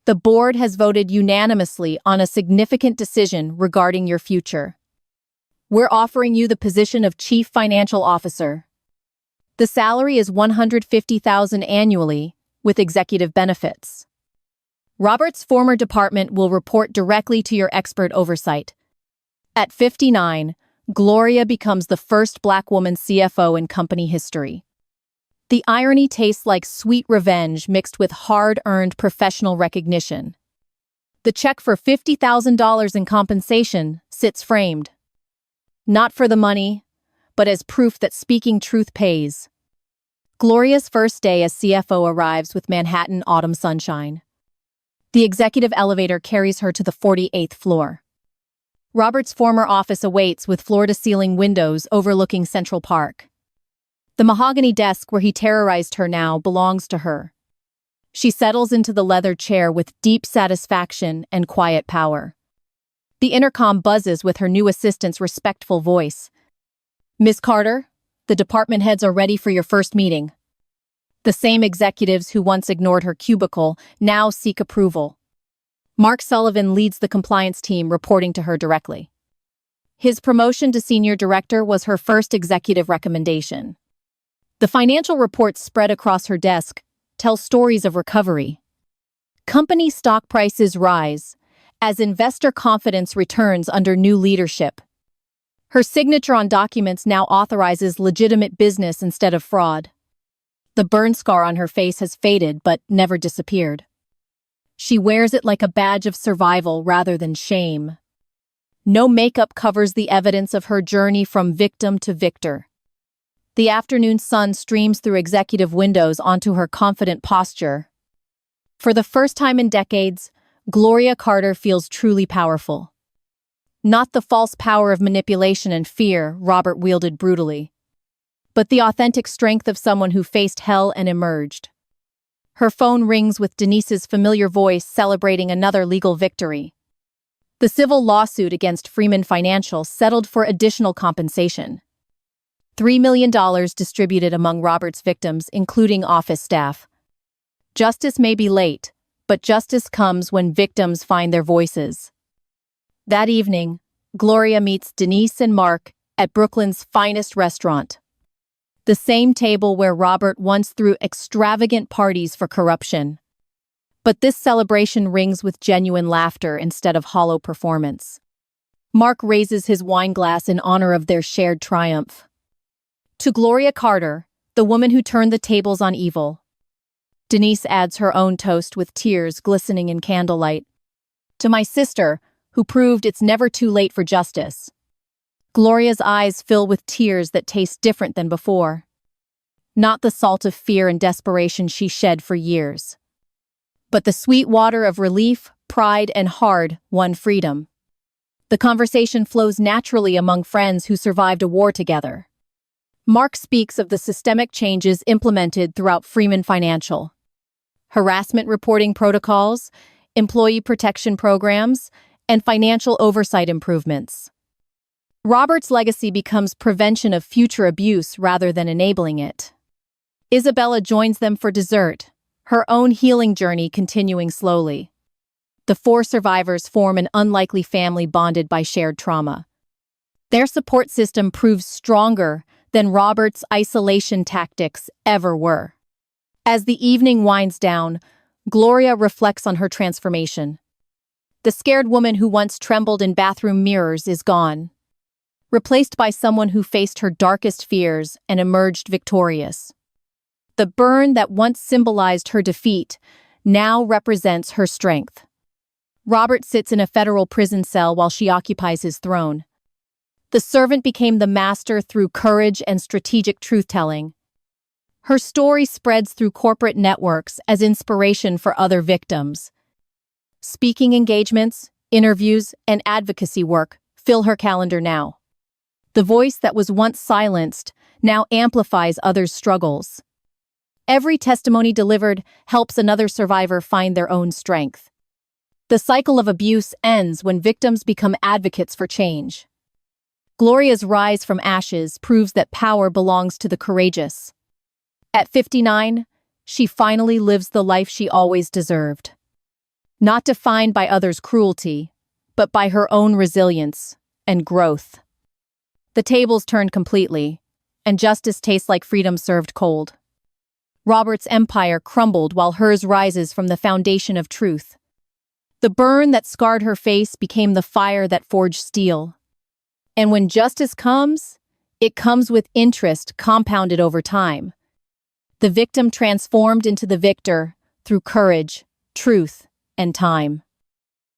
The board has voted unanimously on a significant decision regarding your future. We're offering you the position of Chief Financial Officer. The salary is $150,000 annually, with executive benefits. Robert's former department will report directly to your expert oversight. At 59, Gloria becomes the first Black woman CFO in company history. The irony tastes like sweet revenge mixed with hard-earned professional recognition. The check for $50,000 in compensation sits framed. Not for the money, but as proof that speaking truth pays. Gloria's first day as CFO arrives with Manhattan autumn sunshine. The executive elevator carries her to the 48th floor. Robert's former office awaits with floor-to-ceiling windows overlooking Central Park. The mahogany desk where he terrorized her now belongs to her. She settles into the leather chair with deep satisfaction and quiet power. The intercom buzzes with her new assistant's respectful voice. Miss Carter, the department heads are ready for your first meeting. The same executives who once ignored her cubicle now seek approval. Mark Sullivan leads the compliance team, reporting to her directly. His promotion to senior director was her first executive recommendation. The financial reports spread across her desk tell stories of recovery. Company stock prices rise as investor confidence returns under new leadership. Her signature on documents now authorizes legitimate business instead of fraud. The burn scar on her face has faded but never disappeared. She wears it like a badge of survival rather than shame. No makeup covers the evidence of her journey from victim to victor. The afternoon sun streams through executive windows onto her confident posture. For the first time in decades, Gloria Carter feels truly powerful. Not the false power of manipulation and fear Robert wielded brutally, but the authentic strength of someone who faced hell and emerged. Her phone rings with Denise's familiar voice celebrating another legal victory. The civil lawsuit against Freeman Financial settled for additional compensation. $3 million distributed among Robert's victims, including office staff. Justice may be late, but justice comes when victims find their voices. That evening, Gloria meets Denise and Mark at Brooklyn's finest restaurant. The same table where Robert once threw extravagant parties for corruption. But this celebration rings with genuine laughter instead of hollow performance. Mark raises his wine glass in honor of their shared triumph. To Gloria Carter, the woman who turned the tables on evil. Denise adds her own toast with tears glistening in candlelight. To my sister, who proved it's never too late for justice. Gloria's eyes fill with tears that taste different than before. Not the salt of fear and desperation she shed for years, but the sweet water of relief, pride, and hard-won freedom. The conversation flows naturally among friends who survived a war together. Mark speaks of the systemic changes implemented throughout Freeman Financial. Harassment reporting protocols, employee protection programs, and financial oversight improvements. Robert's legacy becomes prevention of future abuse rather than enabling it. Isabella joins them for dessert, her own healing journey continuing slowly. The four survivors form an unlikely family bonded by shared trauma. Their support system proves stronger than Robert's isolation tactics ever were. As the evening winds down, Gloria reflects on her transformation. The scared woman who once trembled in bathroom mirrors is gone, replaced by someone who faced her darkest fears and emerged victorious. The burn that once symbolized her defeat now represents her strength. Robert sits in a federal prison cell while she occupies his throne. The servant became the master through courage and strategic truth-telling. Her story spreads through corporate networks as inspiration for other victims. Speaking engagements, interviews, and advocacy work fill her calendar now. The voice that was once silenced now amplifies others' struggles. Every testimony delivered helps another survivor find their own strength. The cycle of abuse ends when victims become advocates for change. Gloria's rise from ashes proves that power belongs to the courageous. At 59, she finally lives the life she always deserved. Not defined by others' cruelty, but by her own resilience and growth. The tables turned completely, and justice tastes like freedom served cold. Robert's empire crumbled while hers rises from the foundation of truth. The burn that scarred her face became the fire that forged steel. And when justice comes, it comes with interest compounded over time. The victim transformed into the victor through courage, truth, and time.